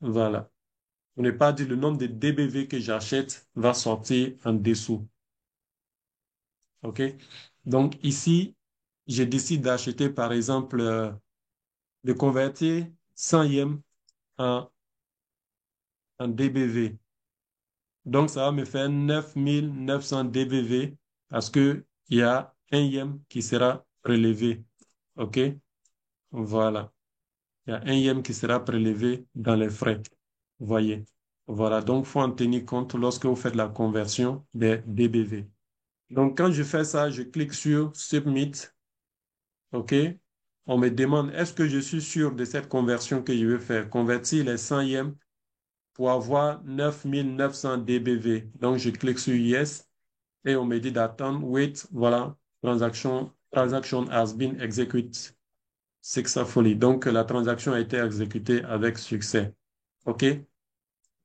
Voilà. Pour ne pas dire le nombre de DBV que j'achète va sortir en dessous. OK? Donc, ici, je décide d'acheter, par exemple, de convertir 100 yens en, en DBV. Donc, ça va me faire 9900 DBV parce que il y a un yen qui sera prélevé. OK? Voilà. Il y a un yen qui sera prélevé dans les frais. Vous voyez? Voilà. Donc, il faut en tenir compte lorsque vous faites la conversion des DBV. Donc, quand je fais ça, je clique sur Submit. OK? On me demande, est-ce que je suis sûr de cette conversion que je veux faire? Convertir les 100 yens pour avoir 9900 DBV. Donc, je clique sur Yes et on me dit d'attendre. Wait, voilà, transaction has been executed successfully. Donc, la transaction a été exécutée avec succès. OK?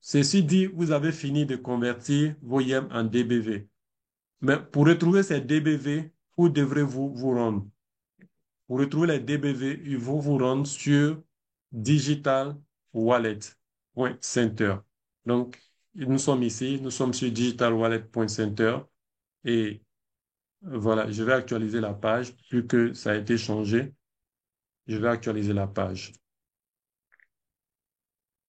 Ceci dit, vous avez fini de convertir vos yens en DBV. Mais pour retrouver ces DBV, où devrez-vous vous rendre? Pour retrouver les DBV, il faut vous rendre sur digitalwallet.center. Donc, nous sommes ici, nous sommes sur digitalwallet.center et voilà, je vais actualiser la page vu que ça a été changé. Je vais actualiser la page.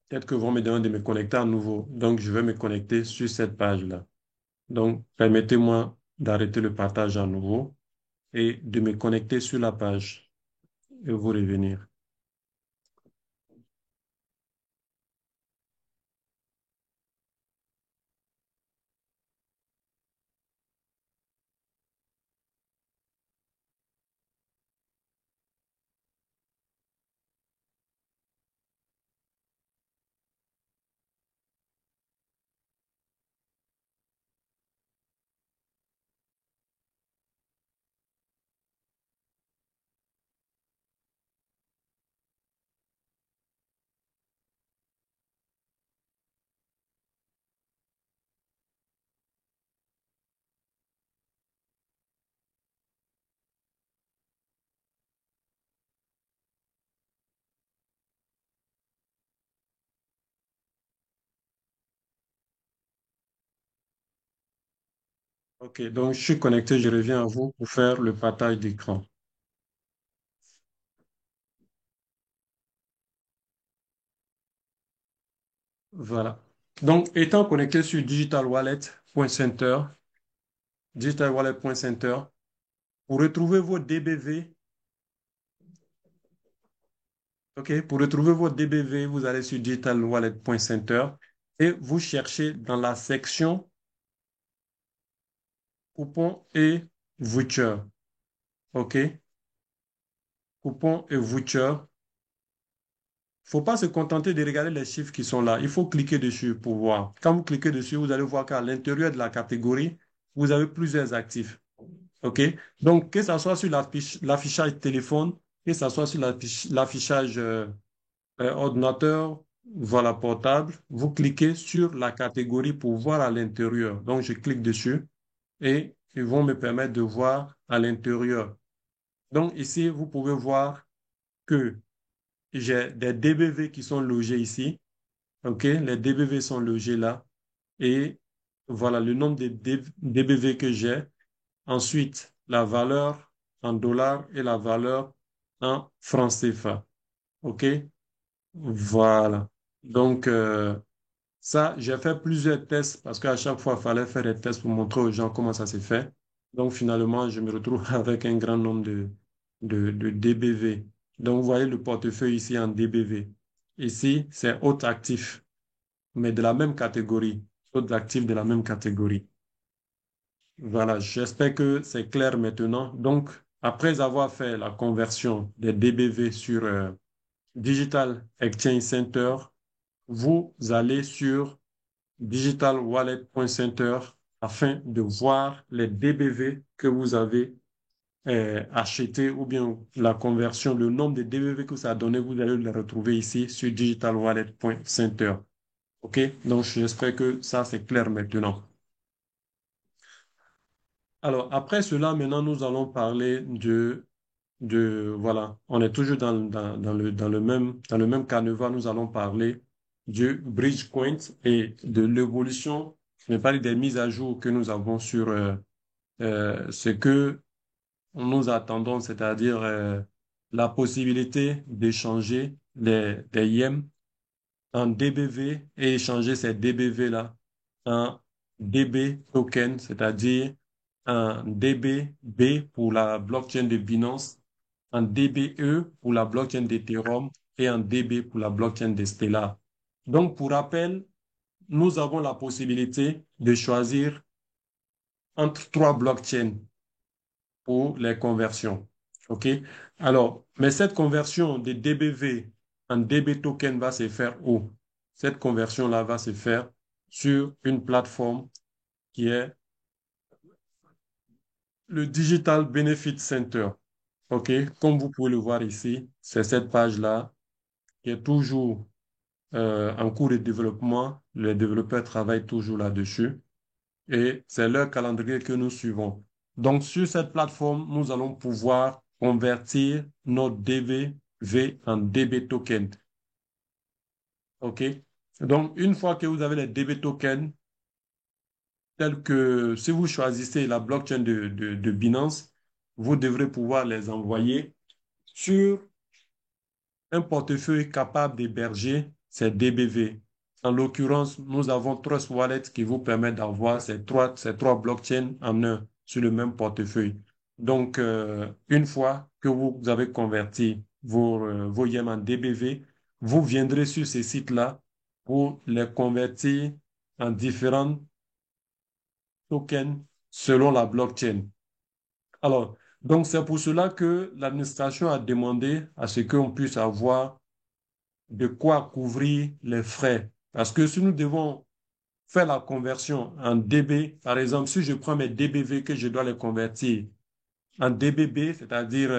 Peut-être que vous me demandez de me connecter à nouveau. Donc, je vais me connecter sur cette page-là. Donc, permettez-moi d'arrêter le partage à nouveau et de me connecter sur la page et vous revenir. OK, donc je suis connecté, je reviens à vous pour faire le partage d'écran. Voilà. Donc, étant connecté sur digitalwallet.center, digitalwallet.center, pour retrouver vos DBV, OK, pour retrouver vos DBV, vous allez sur digitalwallet.center et vous cherchez dans la section coupons et vouchers. OK, coupons et vouchers. Faut pas se contenter de regarder les chiffres qui sont là. Il faut cliquer dessus pour voir. Quand vous cliquez dessus, vous allez voir qu'à l'intérieur de la catégorie, vous avez plusieurs actifs. OK? Donc, que ce soit sur l'affichage téléphone, que ce soit sur l'affichage ordinateur, voilà, portable, vous cliquez sur la catégorie pour voir à l'intérieur. Donc, je clique dessus et ils vont me permettre de voir à l'intérieur. Donc, ici, vous pouvez voir que j'ai des DBV qui sont logés ici. OK? Les DBV sont logés là. Et voilà le nombre de DBV que j'ai. Ensuite, la valeur en dollars et la valeur en francs CFA. OK? Voilà. Donc, ça, j'ai fait plusieurs tests parce qu'à chaque fois, il fallait faire des tests pour montrer aux gens comment ça s'est fait. Donc, finalement, je me retrouve avec un grand nombre de DBV. Donc, vous voyez le portefeuille ici en DBV. Ici, c'est autres actifs, mais de la même catégorie. Autres actifs de la même catégorie. Voilà, j'espère que c'est clair maintenant. Donc, après avoir fait la conversion des DBV sur Digital Exchange Center, vous allez sur digitalwallet.center afin de voir les DBV que vous avez achetés ou bien la conversion, le nombre de DBV que ça a donné, vous allez le retrouver ici sur digitalwallet.center. OK? Donc, j'espère que ça, c'est clair maintenant. Alors, après cela, maintenant, nous allons parler voilà, on est toujours dans le même canevas, nous allons parler du Bridgepoint et de l'évolution, je ne pas dire des mises à jour que nous avons sur ce que nous attendons, c'est-à-dire la possibilité d'échanger des yens en DBV et échanger ces DBV-là en DB token, c'est-à-dire un DBB pour la blockchain de Binance, un DBE pour la blockchain d'Ethereum et un DB pour la blockchain de Stellar. Donc, pour rappel, nous avons la possibilité de choisir entre trois blockchains pour les conversions. OK? Alors, mais cette conversion de DBV en DB token va se faire où? Cette conversion-là va se faire sur une plateforme qui est le Digital Benefit Center. OK? Comme vous pouvez le voir ici, c'est cette page-là qui est toujours en cours de développement. Les développeurs travaillent toujours là-dessus et c'est leur calendrier que nous suivons. Donc, sur cette plateforme, nous allons pouvoir convertir notre DBV en DB token. OK? Donc, une fois que vous avez les DB tokens, tels que si vous choisissez la blockchain de Binance, vous devrez pouvoir les envoyer sur un portefeuille capable d'héberger ces DBV. En l'occurrence, nous avons Trust Wallet qui vous permet d'avoir ces trois blockchains en un sur le même portefeuille. Donc, une fois que vous avez converti vos yens en DBV, vous viendrez sur ces sites-là pour les convertir en différents tokens selon la blockchain. Alors, donc c'est pour cela que l'administration a demandé à ce qu'on puisse avoir de quoi couvrir les frais. Parce que si nous devons faire la conversion en DB, par exemple, si je prends mes DBV que je dois les convertir en DBB, c'est-à-dire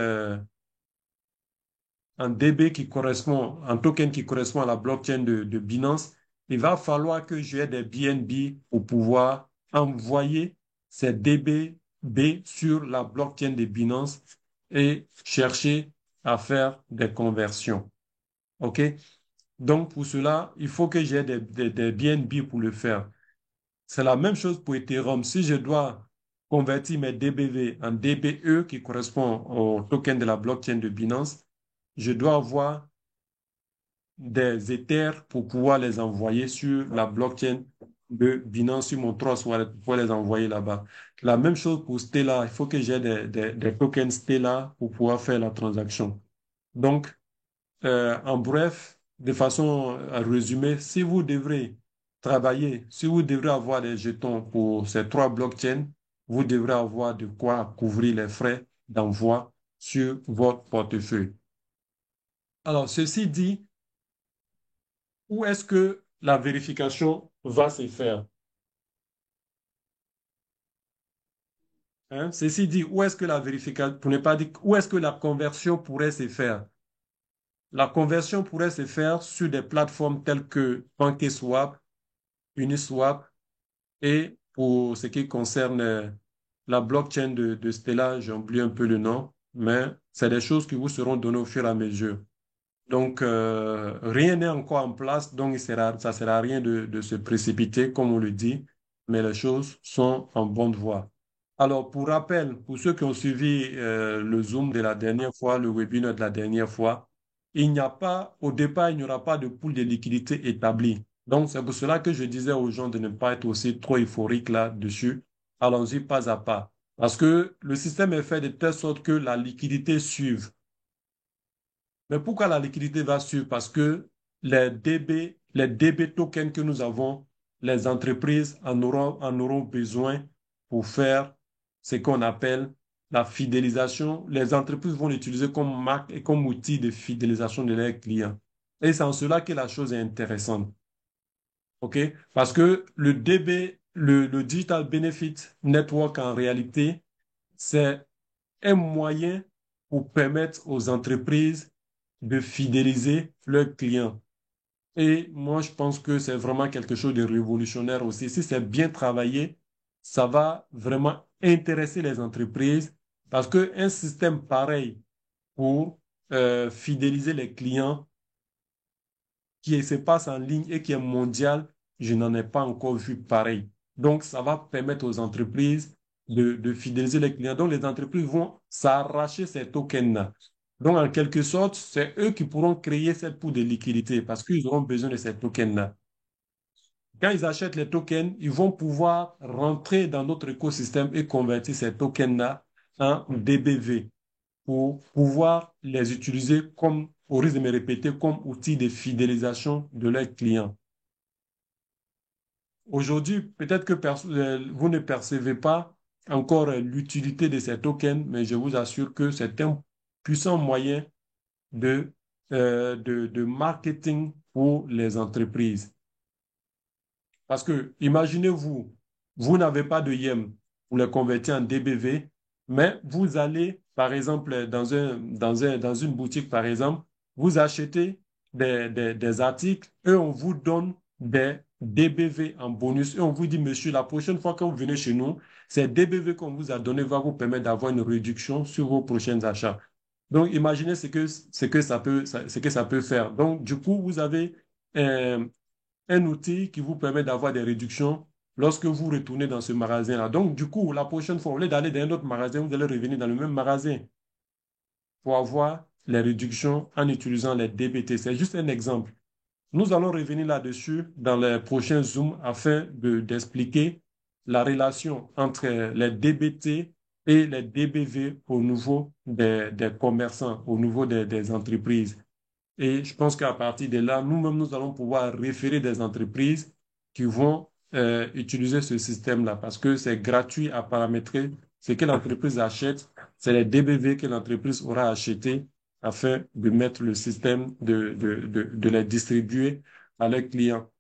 un DB qui correspond, un token qui correspond à la blockchain de Binance, il va falloir que j'ai des BNB pour pouvoir envoyer ces DBB sur la blockchain de Binance et chercher à faire des conversions. OK? Donc, pour cela, il faut que j'ai des BNB pour le faire. C'est la même chose pour Ethereum. Si je dois convertir mes DBV en DBE qui correspond au token de la blockchain de Binance, je dois avoir des Ethers pour pouvoir les envoyer sur la blockchain de Binance, sur mon Trust Wallet, pour pouvoir les envoyer là-bas. La même chose pour Stellar. Il faut que j'ai des tokens Stellar pour pouvoir faire la transaction. Donc, en bref, de façon à résumer, si vous devrez travailler, si vous devrez avoir des jetons pour ces trois blockchains, vous devrez avoir de quoi couvrir les frais d'envoi sur votre portefeuille. Alors, ceci dit, où est-ce que la vérification va se faire? Hein? Ceci dit, où est-ce que la vérification, pour ne pas dire, où est-ce que la conversion pourrait se faire? La conversion pourrait se faire sur des plateformes telles que PancakeSwap, Uniswap, et pour ce qui concerne la blockchain de Stellar, j'ai oublié un peu le nom, mais c'est des choses qui vous seront données au fur et à mesure. Donc, rien n'est encore en place, donc ça sert à rien de se précipiter, comme on le dit, mais les choses sont en bonne voie. Alors, pour rappel, pour ceux qui ont suivi le Zoom de la dernière fois, le webinaire de la dernière fois, au départ, il n'y aura pas de pool de liquidité établi. Donc, c'est pour cela que je disais aux gens de ne pas être aussi trop euphoriques là-dessus. Allons-y pas à pas. Parce que le système est fait de telle sorte que la liquidité suive. Mais pourquoi la liquidité va suivre? Parce que les DB tokens que nous avons, les entreprises en auront besoin pour faire ce qu'on appelle la fidélisation. Les entreprises vont l'utiliser comme marque et comme outil de fidélisation de leurs clients. Et c'est en cela que la chose est intéressante. OK? Parce que le DB, le Digital Benefit Network, en réalité, c'est un moyen pour permettre aux entreprises de fidéliser leurs clients. Et moi, je pense que c'est vraiment quelque chose de révolutionnaire aussi. Si c'est bien travaillé, ça va vraiment intéresser les entreprises parce qu'un système pareil pour fidéliser les clients qui se passe en ligne et qui est mondial, je n'en ai pas encore vu pareil. Donc, ça va permettre aux entreprises de fidéliser les clients. Donc, les entreprises vont s'arracher ces tokens-là. Donc, en quelque sorte, c'est eux qui pourront créer cette pool de liquidité parce qu'ils auront besoin de ces tokens-là. Quand ils achètent les tokens, ils vont pouvoir rentrer dans notre écosystème et convertir ces tokens-là en DBV pour pouvoir les utiliser comme, au risque de me répéter, comme outil de fidélisation de leurs clients. Aujourd'hui, peut-être que vous ne percevez pas encore l'utilité de ces tokens, mais je vous assure que c'est un puissant moyen de, de marketing pour les entreprises. Parce que imaginez-vous, vous n'avez pas de YEM pour les convertir en DBV, mais vous allez, par exemple, dans une boutique, par exemple, vous achetez des articles et on vous donne des DBV en bonus. Et on vous dit, monsieur, la prochaine fois que vous venez chez nous, ces DBV qu'on vous a donné va vous permettre d'avoir une réduction sur vos prochains achats. Donc, imaginez ce que ça peut faire. Donc, du coup, vous avez euh, un outil qui vous permet d'avoir des réductions lorsque vous retournez dans ce magasin-là. Donc, du coup, la prochaine fois, au lieu d'aller dans un autre magasin, vous allez revenir dans le même magasin pour avoir les réductions en utilisant les DBT. C'est juste un exemple. Nous allons revenir là-dessus dans les prochains Zooms afin d'expliquer la relation entre les DBT et les DBV au niveau des commerçants, au niveau des entreprises. Et je pense qu'à partir de là, nous-mêmes, nous allons pouvoir référer des entreprises qui vont utiliser ce système-là parce que c'est gratuit à paramétrer. Ce que l'entreprise achète, c'est les DBV que l'entreprise aura acheté afin de mettre le système de les distribuer à leurs clients.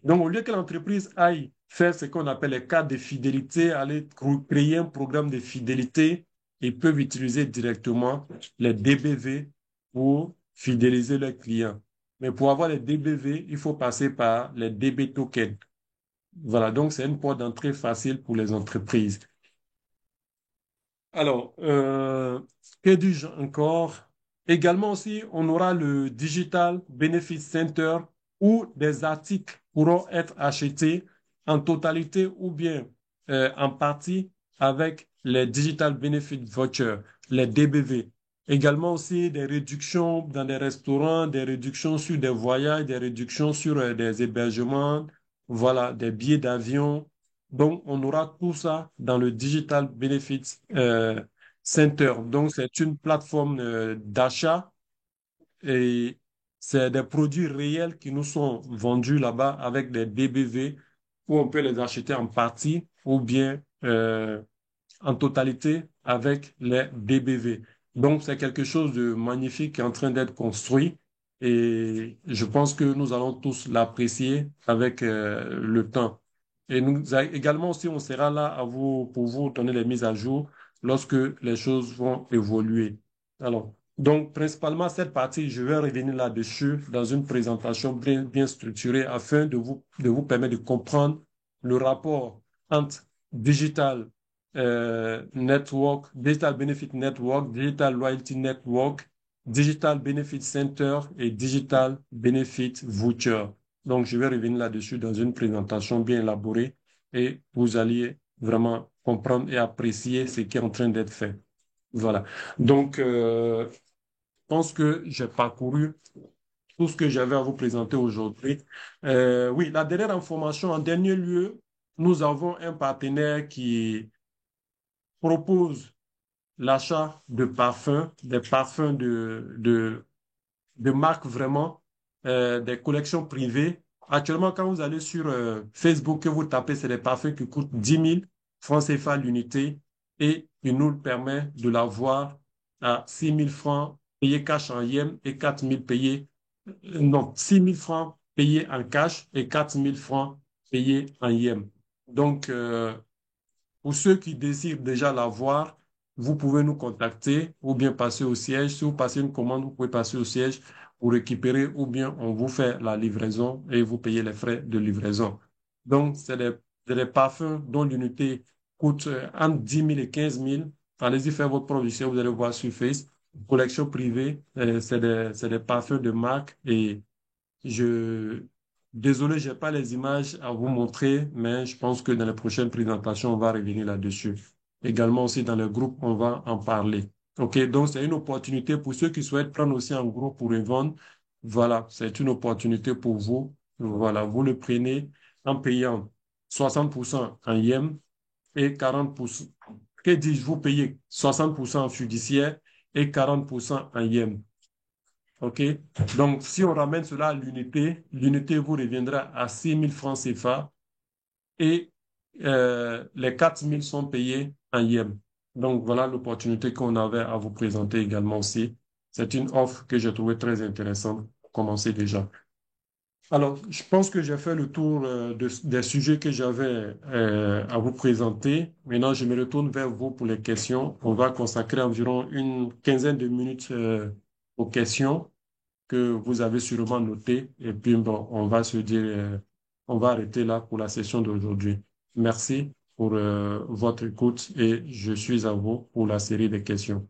Donc, au lieu que l'entreprise aille faire ce qu'on appelle les cartes de fidélité, aller créer un programme de fidélité, ils peuvent utiliser directement les DBV pour fidéliser leurs clients. Mais pour avoir les DBV, il faut passer par les DB tokens. Voilà, donc c'est une porte d'entrée facile pour les entreprises. Alors, que dis-je encore? Également aussi, on aura le Digital Benefit Center où des articles pourront être achetés en totalité ou bien en partie avec les Digital Benefit Vouchers, les DBV. Également aussi des réductions dans des restaurants, des réductions sur des voyages, des réductions sur des hébergements, voilà, des billets d'avion. Donc, on aura tout ça dans le Digital Benefits Center. Donc, c'est une plateforme d'achat et c'est des produits réels qui nous sont vendus là-bas avec des DBV où on peut les acheter en partie ou bien en totalité avec les DBV. Donc, c'est quelque chose de magnifique qui est en train d'être construit et je pense que nous allons tous l'apprécier avec le temps. Et nous également aussi, on sera là à vous, pour vous donner les mises à jour lorsque les choses vont évoluer. Alors, donc, principalement, cette partie, je vais revenir là-dessus dans une présentation bien structurée afin de vous permettre de comprendre le rapport entre digital network, Digital Benefit Network, Digital Loyalty Network, Digital Benefit Center et Digital Benefit Voucher. Donc, je vais revenir là-dessus dans une présentation bien élaborée et vous alliez vraiment comprendre et apprécier ce qui est en train d'être fait. Voilà. Donc, je pense que j'ai parcouru tout ce que j'avais à vous présenter aujourd'hui. Oui, la dernière information, en dernier lieu, nous avons un partenaire qui propose l'achat de parfums, des parfums de marque vraiment des collections privées. Actuellement, quand vous allez sur Facebook, que vous tapez, c'est des parfums qui coûtent 10 000 francs CFA l'unité et il nous permet de l'avoir à 6 000 francs payés cash en yens et 4 000 payés, non, 6 000 francs payés en cash et 4 000 francs payés en yens. Donc, pour ceux qui désirent déjà l'avoir, vous pouvez nous contacter ou bien passer au siège. Si vous passez une commande, vous pouvez passer au siège pour récupérer ou bien on vous fait la livraison et vous payez les frais de livraison. Donc, c'est des parfums dont l'unité coûte entre 10 000 et 15 000. Allez-y faire votre propre recherche, vous allez voir sur Face. Collection privée, c'est des parfums de marque et je, désolé, j'ai pas les images à vous montrer, mais je pense que dans les prochaines présentations, on va revenir là-dessus. Également aussi dans le groupe, on va en parler. OK, donc c'est une opportunité pour ceux qui souhaitent prendre aussi en groupe pour revendre. Voilà, c'est une opportunité pour vous. Voilà, vous le prenez en payant 60% en yens et 40%. Que dis-je, vous payez 60% en fiduciaire et 40% en yens. OK? Donc, si on ramène cela à l'unité, l'unité vous reviendra à 6 000 francs CFA et les 4 000 sont payés en yens. Donc, voilà l'opportunité qu'on avait à vous présenter également aussi. C'est une offre que j'ai trouvée très intéressante pour commencer déjà. Alors, je pense que j'ai fait le tour des sujets que j'avais à vous présenter. Maintenant, je me retourne vers vous pour les questions. On va consacrer environ une quinzaine de minutes aux questions que vous avez sûrement noté. Et puis, bon, on va se dire, on va arrêter là pour la session d'aujourd'hui. Merci pour votre écoute et je suis à vous pour la série de questions.